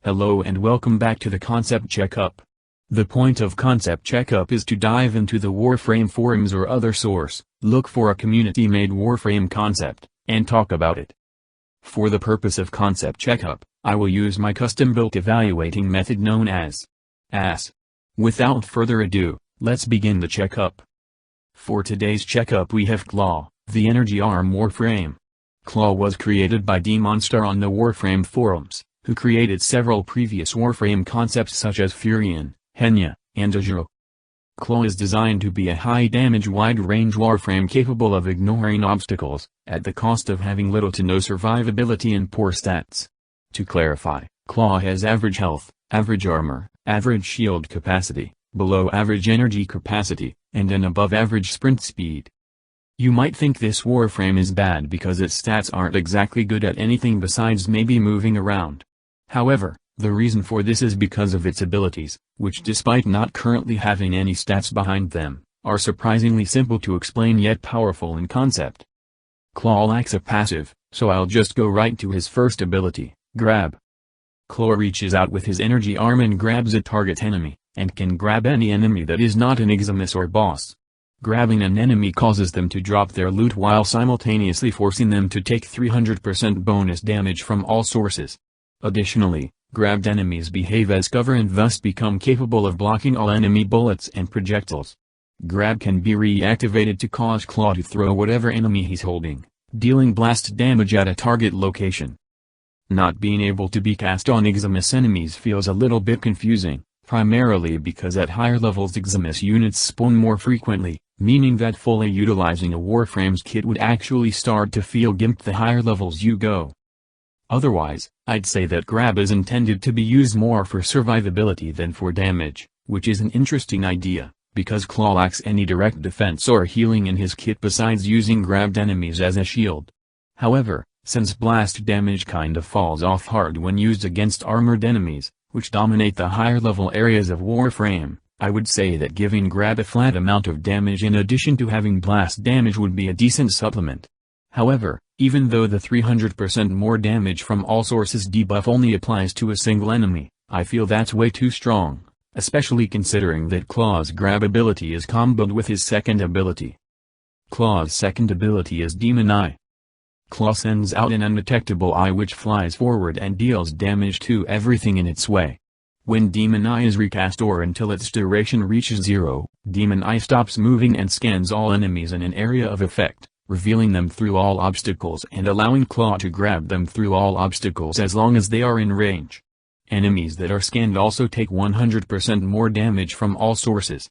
Hello and welcome back to the Concept Checkup. The point of Concept Checkup is to dive into the Warframe forums or other source, look for a community-made Warframe concept, and talk about it. For the purpose of Concept Checkup, I will use my custom-built evaluating method known as AS. Without further ado, let's begin the checkup. For today's checkup we have Claw, the energy arm Warframe. Claw was created by DemonStar on the Warframe forums, who created several previous Warframe concepts such as Furion, Henya, and Azure. Claw is designed to be a high-damage wide-range Warframe capable of ignoring obstacles, at the cost of having little to no survivability and poor stats. To clarify, Claw has average health, average armor, average shield capacity, below average energy capacity, and an above-average sprint speed. You might think this Warframe is bad because its stats aren't exactly good at anything besides maybe moving around. However, the reason for this is because of its abilities, which despite not currently having any stats behind them, are surprisingly simple to explain yet powerful in concept. Claw lacks a passive, so I'll just go right to his first ability, Grab. Claw reaches out with his energy arm and grabs a target enemy, and can grab any enemy that is not an Eximus or boss. Grabbing an enemy causes them to drop their loot while simultaneously forcing them to take 300% bonus damage from all sources. Additionally, grabbed enemies behave as cover and thus become capable of blocking all enemy bullets and projectiles. Grab can be reactivated to cause Claw to throw whatever enemy he's holding, dealing blast damage at a target location. Not being able to be cast on Eximus enemies feels a little bit confusing, primarily because at higher levels Eximus units spawn more frequently, meaning that fully utilizing a Warframe's kit would actually start to feel gimped the higher levels you go. Otherwise, I'd say that Grab is intended to be used more for survivability than for damage, which is an interesting idea, because Claw lacks any direct defense or healing in his kit besides using grabbed enemies as a shield. However, since blast damage kinda falls off hard when used against armored enemies, which dominate the higher level areas of Warframe, I would say that giving Grab a flat amount of damage in addition to having blast damage would be a decent supplement. However, even though the 300% more damage from all sources debuff only applies to a single enemy, I feel that's way too strong, especially considering that Claw's grab ability is comboed with his second ability. Claw's second ability is Demon Eye. Claw sends out an undetectable eye which flies forward and deals damage to everything in its way. When Demon Eye is recast or until its duration reaches 0, Demon Eye stops moving and scans all enemies in an area of effect, revealing them through all obstacles and allowing Claw to grab them through all obstacles as long as they are in range. Enemies that are scanned also take 100% more damage from all sources.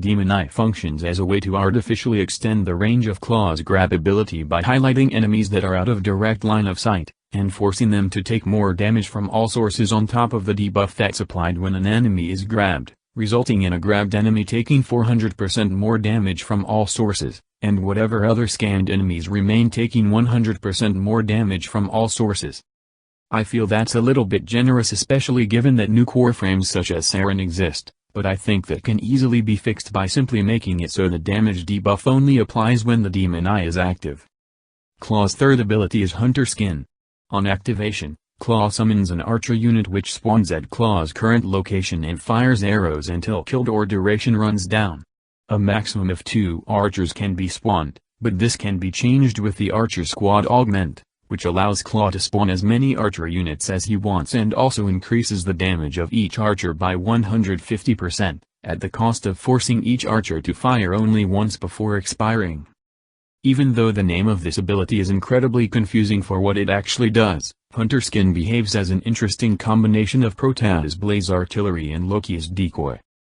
Demon Eye functions as a way to artificially extend the range of Claw's grab ability by highlighting enemies that are out of direct line of sight, and forcing them to take more damage from all sources on top of the debuff that's applied when an enemy is grabbed, resulting in a grabbed enemy taking 400% more damage from all sources, and whatever other scanned enemies remain taking 100% more damage from all sources. I feel that's a little bit generous, especially given that new Warframes such as Saren exist, but I think that can easily be fixed by simply making it so the damage debuff only applies when the Demon Eye is active. Claw's third ability is Hunter Skin. On activation, Claw summons an archer unit which spawns at Claw's current location and fires arrows until killed or duration runs down. A maximum of 2 archers can be spawned, but this can be changed with the Archer Squad augment, which allows Claw to spawn as many archer units as he wants and also increases the damage of each archer by 150%, at the cost of forcing each archer to fire only once before expiring. Even though the name of this ability is incredibly confusing for what it actually does, Hunter Skin behaves as an interesting combination of Proteus Blaze Artillery and Loki's Decoy.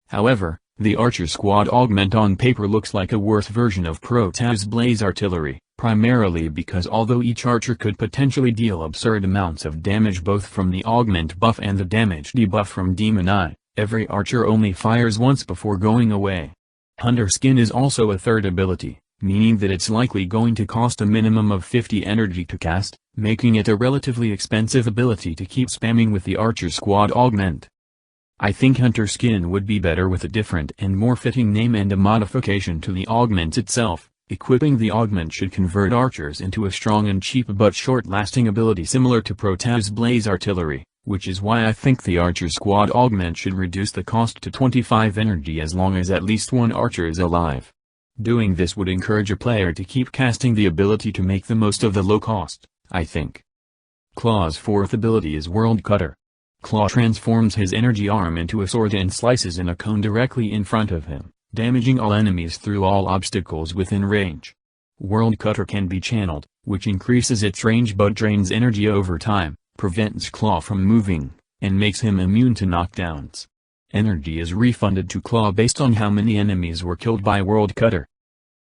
However, the Archer Squad augment on paper looks like a worse version of Proteus Blaze Artillery, primarily because although each archer could potentially deal absurd amounts of damage both from the augment buff and the damage debuff from Demon Eye, every archer only fires once before going away. Hunter Skin is also a third ability, meaning that it's likely going to cost a minimum of 50 energy to cast, making it a relatively expensive ability to keep spamming with the Archer Squad augment. I think Hunter Skin would be better with a different and more fitting name and a modification to the augment itself. Equipping the augment should convert archers into a strong and cheap but short-lasting ability similar to Proteus Blaze Artillery, which is why I think the archer squad augment should reduce the cost to 25 energy as long as at least one archer is alive. Doing this would encourage a player to keep casting the ability to make the most of the low cost, I think. Claw's fourth ability is World Cutter. Claw transforms his energy arm into a sword and slices in a cone directly in front of him, damaging all enemies through all obstacles within range. World Cutter can be channeled, which increases its range but drains energy over time, prevents Claw from moving, and makes him immune to knockdowns. Energy is refunded to Claw based on how many enemies were killed by World Cutter.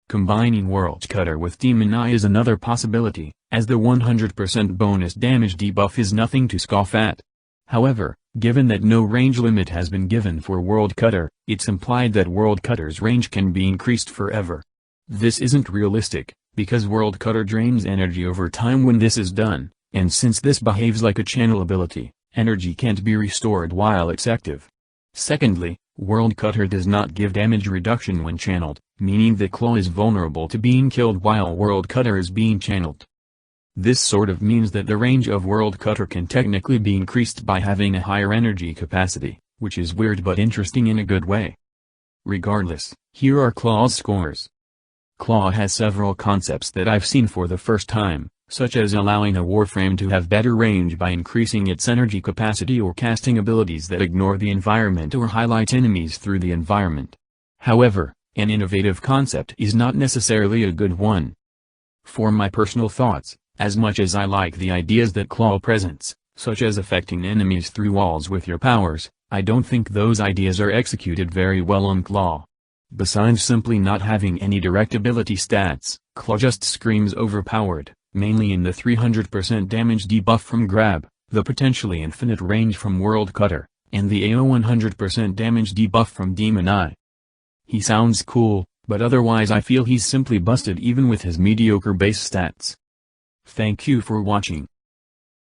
Combining World Cutter with Demon Eye is another possibility, as the 100% bonus damage debuff is nothing to scoff at. However, given that no range limit has been given for World Cutter, it's implied that World Cutter's range can be increased forever. This isn't realistic, because World Cutter drains energy over time when this is done, and since this behaves like a channel ability, energy can't be restored while it's active. Secondly, World Cutter does not give damage reduction when channeled, meaning that Claw is vulnerable to being killed while World Cutter is being channeled. This sort of means that the range of World Cutter can technically be increased by having a higher energy capacity, which is weird but interesting in a good way. Regardless, here are Claw's scores. Claw has several concepts that I've seen for the first time, such as allowing a Warframe to have better range by increasing its energy capacity or casting abilities that ignore the environment or highlight enemies through the environment. However, an innovative concept is not necessarily a good one. For my personal thoughts, as much as I like the ideas that Claw presents, such as affecting enemies through walls with your powers, I don't think those ideas are executed very well on Claw. Besides simply not having any direct ability stats, Claw just screams overpowered, mainly in the 300% damage debuff from Grab, the potentially infinite range from World Cutter, and the AO 100% damage debuff from Demon Eye. He sounds cool, but otherwise I feel he's simply busted even with his mediocre base stats. Thank you for watching.